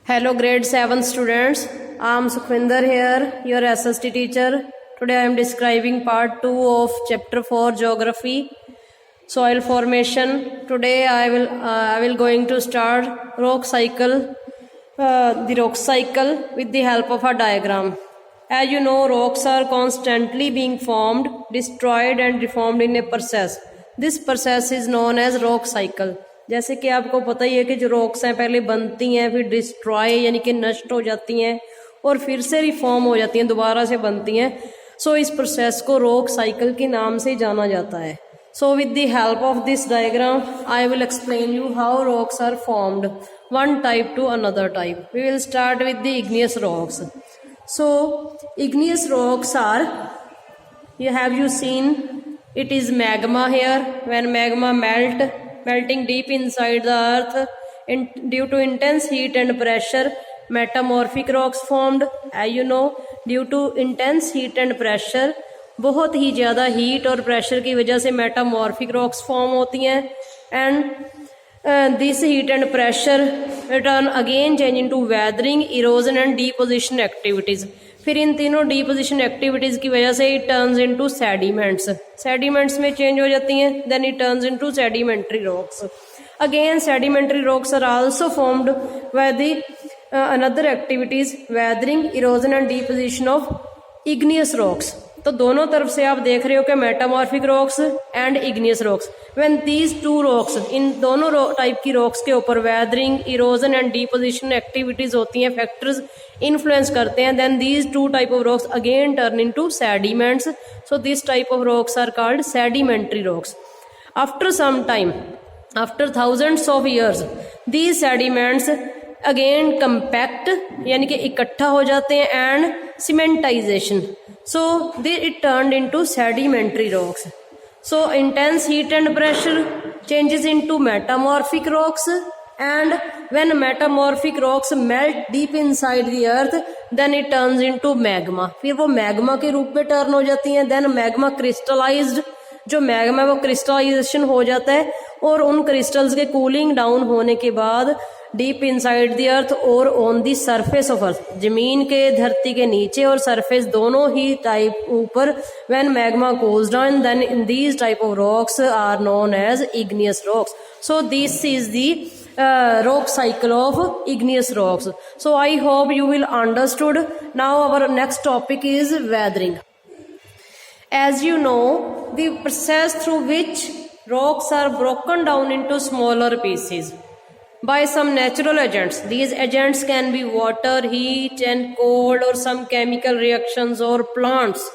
Hello grade 7 students, I am Sukhvinder here, your SST teacher. Today I am describing part 2 of chapter 4 geography, soil formation. Today I will going to start the rock cycle with the help of a diagram. As you know, rocks are constantly being formed, destroyed and reformed in a process. This process is known as rock cycle. जैसे कि आपको पता ही है कि जो rocks हैं पहले बनती हैं, फिर डिस्ट्रॉय यानी कि नष्ट हो जाती हैं और फिर से रिफॉर्म हो जाती हैं, दोबारा से बनती हैं. सो इस प्रोसेस को रॉक साइकिल के नाम से जाना जाता है. So with the help of this diagram I will explain you how rocks are formed one type to another type. We will start with the igneous rocks. So igneous rocks are, have you seen, it is magma here. When magma melting deep inside the earth due to intense heat and pressure, metamorphic rocks formed. As you know, due to intense heat and pressure, बहुत ही ज़्यादा heat और pressure की वजह से metamorphic rocks form होती हैं. And this heat and pressure return again change into weathering, erosion and deposition activities. फिर इन तीनों डिपोजिशन एक्टिविटीज़ की वजह से it turns into sediments. Sediments में चेंज हो जाती हैं. Then it turns into sedimentary rocks. Again sedimentary rocks are also formed by the another activities, weathering, erosion and deposition of igneous rocks. तो दोनों तरफ से आप देख रहे हो कि metamorphic rocks and igneous rocks. When these two rocks, in दोनों टाइप की रॉक्स के ऊपर weathering, erosion and deposition activities होती हैं, फैक्टर्स इन्फ्लुएंस करते हैं, then these two type of rocks again turn into sediments. So this type of rocks are called sedimentary rocks. After some time, after thousands of years, these sediments again compact यानी कि इकट्ठा हो जाते हैं and cementization. So it turned into sedimentary rocks. So intense heat and pressure changes into metamorphic rocks, and when metamorphic rocks melt deep inside the earth, then it turns into magma. फिर वो magma के रूप में turn हो जाती हैं. then magma crystallized, जो magma वो क्रिस्टलाइजेशन हो जाता है और उन क्रिस्टल्स के कूलिंग डाउन होने के बाद डीप इनसाइड द अर्थ और on the surface of earth, जमीन के, धरती के नीचे और सरफेस दोनों ही टाइप ऊपर, when magma cools down, then in these type of rocks are known as igneous rocks. So this is the rock cycle of igneous rocks. So I hope you will understood. Now our next topic is weathering. As you know, the process through which rocks are broken down into smaller pieces by some natural agents. These agents can be water, heat and cold, or some chemical reactions or plants.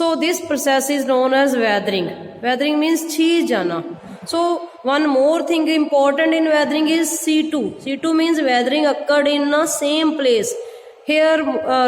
So this process is known as weathering. Weathering means छीज जाना. So one more thing important in weathering is C2. C2 means weathering occurred in the same place. Here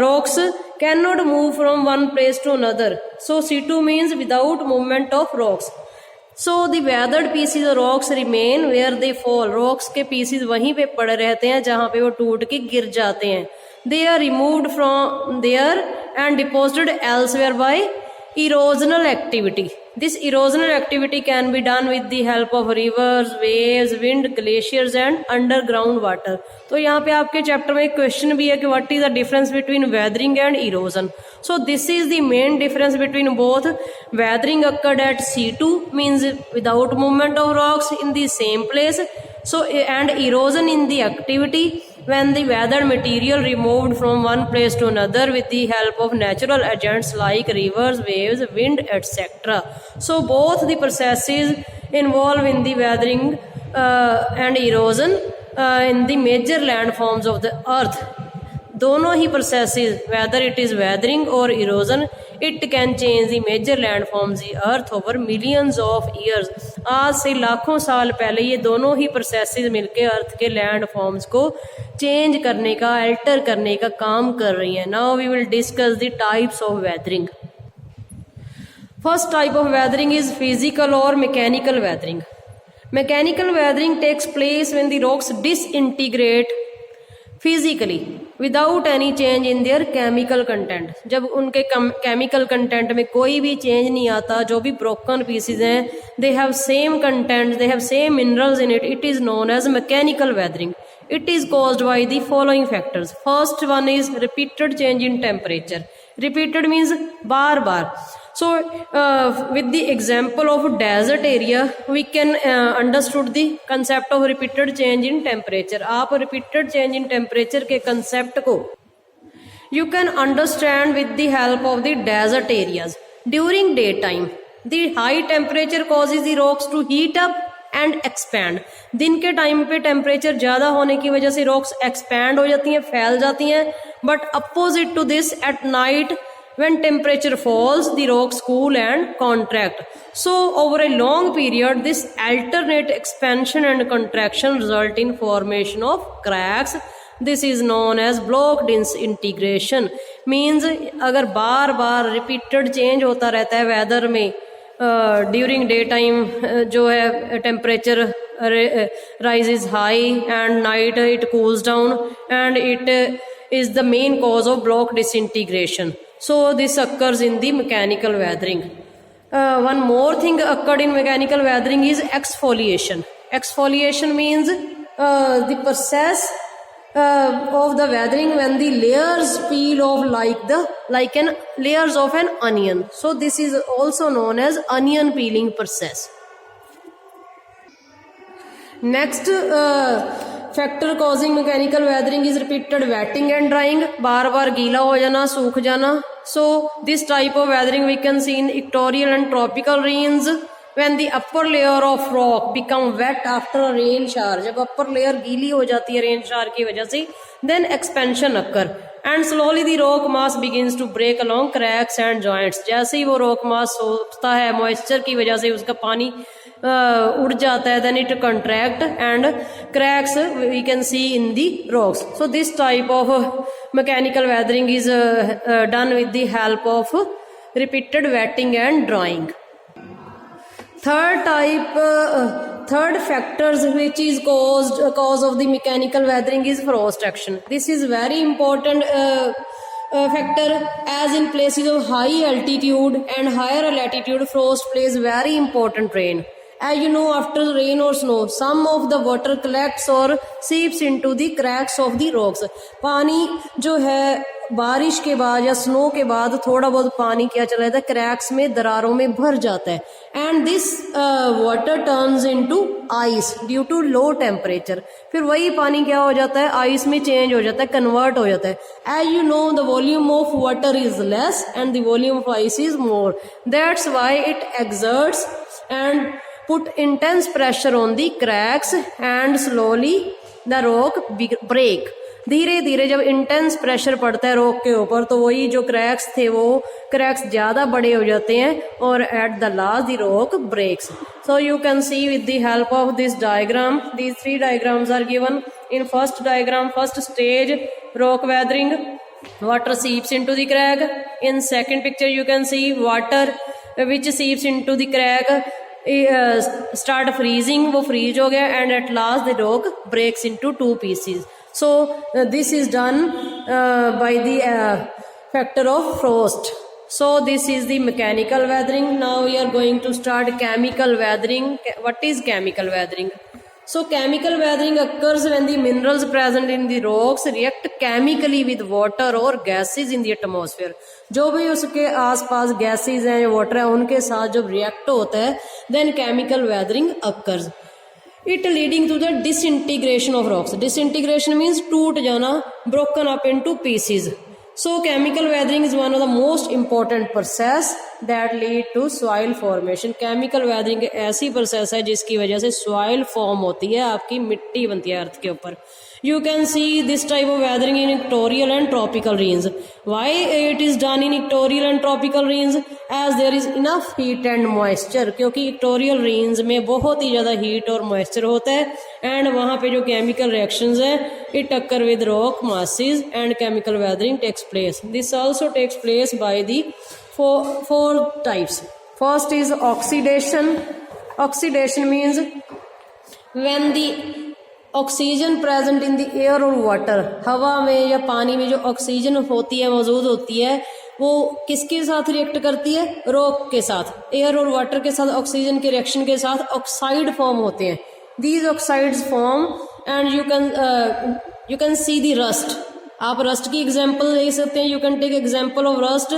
rocks cannot move from one place to another. So C2 means without movement of rocks. So the weathered pieces of rocks remain where they fall. Rocks के pieces वहीं पे पड़े रहते हैं जहाँ पे वो टूट के गिर जाते हैं. They are removed from there and deposited elsewhere by erosional activity. This erosional activity can be done with the help of rivers, waves, wind, glaciers and underground water. तो यहाँ पे आपके चैप्टर में एक क्वेश्चन भी है कि what is the difference between weathering and erosion. So this is the main difference between both. Weathering occurred at C2 means without movement of rocks in the same place. So and erosion in the activity when the weathered material removed from one place to another with the help of natural agents like rivers, waves, wind, etc. So both the processes involved in the weathering and erosion in the major landforms of the earth. दोनों ही processes, whether it is weathering or erosion, it can change the major landforms the earth over millions of years. आज से लाखों साल पहले ये दोनों ही processes मिलके अर्थ के landforms को चेंज करने का, अल्टर करने का काम कर रही हैं. Now we will discuss the types of weathering. First type of weathering is physical or mechanical weathering. Mechanical weathering takes place when the rocks disintegrate physically without any change in their chemical content. जब उनके chemical content में कोई भी change नहीं आता, जो भी broken pieces हैं, they have same content, they have same minerals in it. It is known as mechanical weathering. It is caused by the following factors. First one is repeated change in temperature. Repeated means bar bar. So with the example of desert area, we can understood the concept of repeated change in temperature. आप repeated change in temperature के concept को you can understand with the help of the desert areas. During daytime, the high temperature causes the rocks to heat up and expand. दिन के time पे temperature ज़्यादा होने की वजह से रॉक्स एक्सपैंड हो जाती हैं, फैल जाती हैं. But opposite to this at night when temperature falls, the rocks cool and contract. So over a long period, this alternate expansion and contraction result in formation of cracks. This is known as block disintegration. Means अगर बार बार repeated change होता रहता है weather में, during day time जो है temperature rises high and night it cools down, and it is the main cause of block disintegration. So this occurs in the mechanical weathering. One more thing occurred in mechanical weathering is exfoliation. Exfoliation means the process of the weathering when the layers peel off like an layers of an onion. So this is also known as onion peeling process. Next factor causing mechanical weathering is repeated wetting and drying. बार बार गीला हो जाना, सूख जाना. So this type of weathering we can see in equatorial and tropical rains. When the upper layer of rock become wet after a rain shower, जब upper layer गीली हो जाती है rain shower की वजह से, then expansion occur and slowly the rock mass begins to break along cracks and joints. जैसे ही वो rock mass सोखता है moisture की वजह से, उसका पानी उड़ जाता है, then it contract and cracks we can see in the rocks. So this type of mechanical weathering is done with the help of repeated wetting and drying. Third factors which is cause of the mechanical weathering is frost action. This is very important factor, as in places of high altitude and higher latitude frost plays very important role. As you know, after rain or snow, some of the water collects or seeps into the cracks of the rocks. पानी जो है बारिश के बाद या snow के बाद थोड़ा बहुत पानी क्या चला जाता है, क्रैक्स में, दरारों में भर जाता है. And this water turns into ice due to low temperature. फिर वही पानी क्या हो जाता है, आइस में चेंज हो जाता है, कन्वर्ट हो जाता है. As you know, the volume of water is less and the volume of ice is more. That's why it exerts and put intense pressure on the cracks and slowly the rock break. धीरे धीरे जब intense pressure पड़ता है rock के ऊपर, तो वही जो क्रैक्स थे वो क्रैक्स ज़्यादा बड़े हो जाते हैं और at the last the rock breaks. So you can see with the help of this diagram, these three diagrams are given. In first diagram, first stage rock weathering, water seeps into the crack. In second picture you can see water which seeps into the crack start freezing, वो freeze हो गया, and at last the rock breaks into two pieces. So this is done by the factor of frost. So this is the mechanical weathering. Now we are going to start chemical weathering. What is chemical weathering? So chemical weathering occurs when the minerals present in the rocks react chemically with water or gases in the atmosphere. जो भी उसके आसपास gases हैं, water है, उनके साथ जब react होता है, then chemical weathering occurs. It leading to the disintegration of rocks. Disintegration means टूट जाना, broken up into pieces. So chemical weathering is one of the most important process that lead to soil formation. Chemical weathering ऐसी process है जिसकी वजह से soil form होती है, आपकी मिट्टी बनती है अर्थ के ऊपर. You can see this type of weathering in equatorial and tropical rains. Why it is done in equatorial and tropical rains? As there is enough heat and moisture. क्योंकि equatorial rains में बहुत ही ज़्यादा heat और moisture होता है, and वहाँ पे जो chemical reactions हैं, it occur with rock masses and chemical weathering takes place. This also takes place by the four types. First is oxidation. Oxidation means when the oxygen present in the air और water, हवा में या पानी में जो oxygen होती है, मौजूद होती है, वो किसके साथ रिएक्ट करती है, रॉक के साथ. एयर और वाटर के साथ ऑक्सीजन के रिएक्शन के साथ ऑक्साइड फॉर्म होते हैं. These oxides form and you can see the rust. आप rust की example ले सकते हैं. You can take example of rust.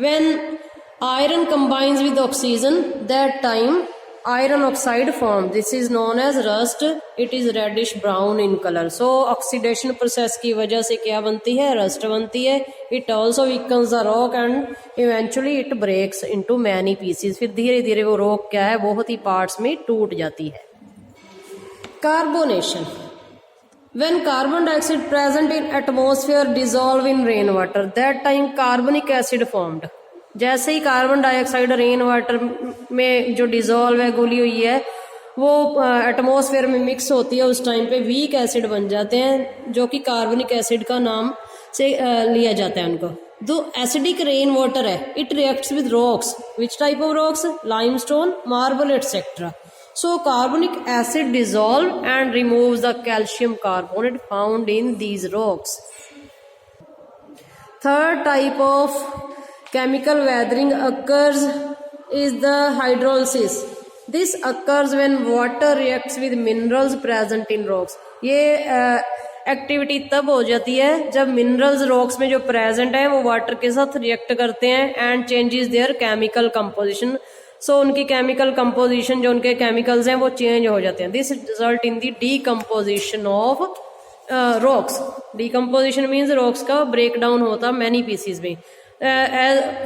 When iron combines with oxygen, that time iron oxide formed. This is known as rust. It is reddish brown in color. So oxidation process की वजह से क्या बनती है? Rust बनती है. It also weakens the rock and eventually it breaks into many pieces. फिर धीरे धीरे वो rock क्या है, बहुत ही parts में टूट जाती है. Carbonation. When carbon dioxide present in atmosphere dissolve in rainwater, that time carbonic acid formed. जैसे ही कार्बन डाइऑक्साइड रेन वाटर में जो डिजोल्व है, घुली हुई है, वो एटमॉस्फेयर में मिक्स होती है, उस टाइम पे वीक एसिड बन जाते हैं, जो कि कार्बनिक एसिड का नाम से लिया जाता है उनको. दो एसिडिक रेन वाटर है, it reacts with rocks. Which type of rocks? Limestone, marble etcetera. So carbonic acid dissolve and removes the calcium carbonate found in these rocks. Third type of chemical weathering occurs is the hydrolysis. This occurs when water reacts with minerals present in rocks. ये activity तब हो जाती है जब minerals rocks में जो present है वो वाटर के साथ रिएक्ट करते हैं and changes their chemical composition. So उनकी केमिकल कंपोजिशन, जो उनके केमिकल्स हैं वो चेंज हो जाते हैं. This result in the decomposition of rocks. Decomposition means rocks का ब्रेक डाउन होता मैनी पीसीज में.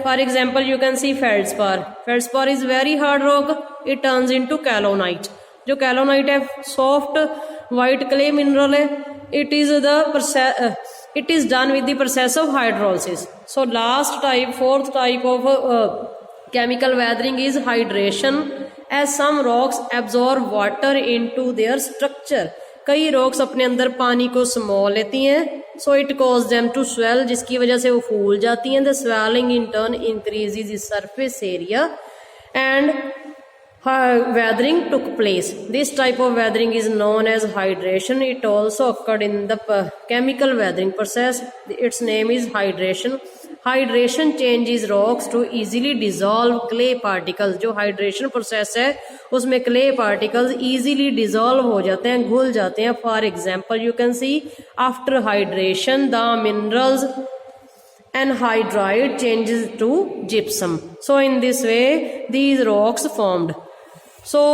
For example you can see feldspar. Feldspar is very hard rock. It turns into kaolinite. जो kaolinite है soft white clay mineral है. It is done with the process of hydrolysis. So last type, fourth type of chemical weathering is hydration, as some rocks absorb water into their structure. कई rocks अपने अंदर पानी को समो लेती हैं. So it causes them to swell, जिसकी वजह से वो फूल जाती हैं. The swelling in turn increases the surface area and weathering took place. This type of weathering is known as hydration. It also occurred in the chemical weathering process. Its name is hydration. Hydration changes rocks to easily dissolve clay particles. जो hydration process है उसमें clay particles easily dissolve हो जाते हैं, घुल जाते हैं. For example you can C after hydration the minerals anhydride changes to gypsum. So in this way these rocks formed. So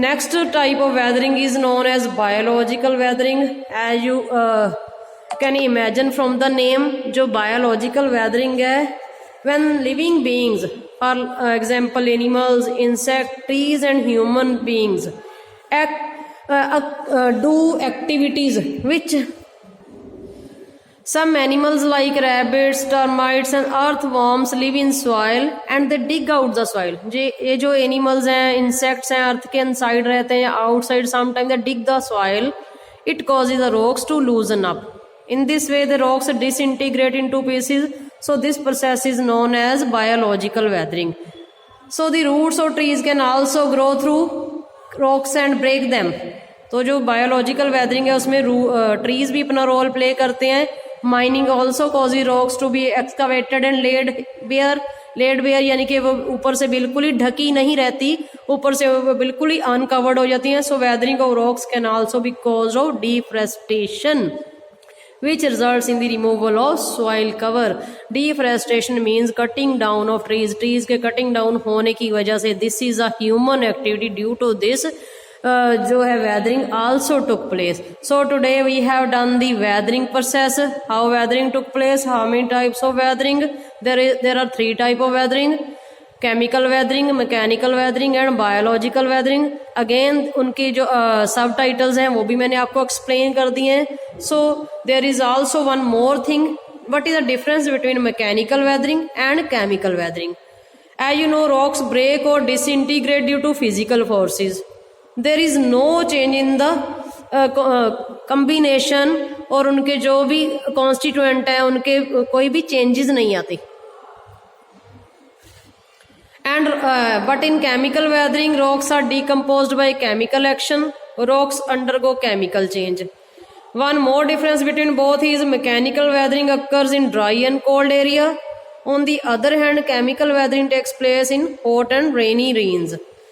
next type of weathering is known as biological weathering. As you can imagine from the name, जो biological weathering है, when living beings, for example animals, insects, trees and human beings do activities which some animals like rabbits, termites and earthworms live in soil and they dig out the soil. ये जो animals हैं, insects हैं, earth के inside रहते हैं, outside sometimes they dig the soil. It causes the rocks to loosen up. In this way the rocks disintegrate into pieces. So this process is known as biological weathering. So the roots of trees can also grow through rocks and break them. तो जो biological weathering है उसमें trees भी अपना role play करते हैं. Mining also causes rocks to be excavated and laid bare यानी कि वो ऊपर से बिल्कुल ही ढकी नहीं रहती, ऊपर से वो बिल्कुल ही अनकवर्ड हो जाती हैं. So weathering of rocks can also be cause of deforestation which results in the removal of soil cover. Deforestation means cutting down of trees. Trees के cutting down होने की वजह से this is a human activity. Due to this जो है weathering also took place. So today we have done the weathering process. How weathering took place? How many types of weathering? There are 3 type of weathering: chemical weathering, mechanical weathering and biological weathering. Again उनके जो सब titles हैं वो भी मैंने आपको explain कर दिए हैं. So there is also one more thing. What is the difference between mechanical weathering and chemical weathering? As you know, rocks break or disintegrate due to physical forces. There is no change in the combination और उनके जो भी constituent है उनके कोई भी changes नहीं आते. And but in chemical weathering rocks are decomposed by chemical action. Rocks undergo chemical change. One more difference between both is mechanical weathering occurs in dry and cold area. On the other hand, chemical weathering takes place in hot and rainy regions.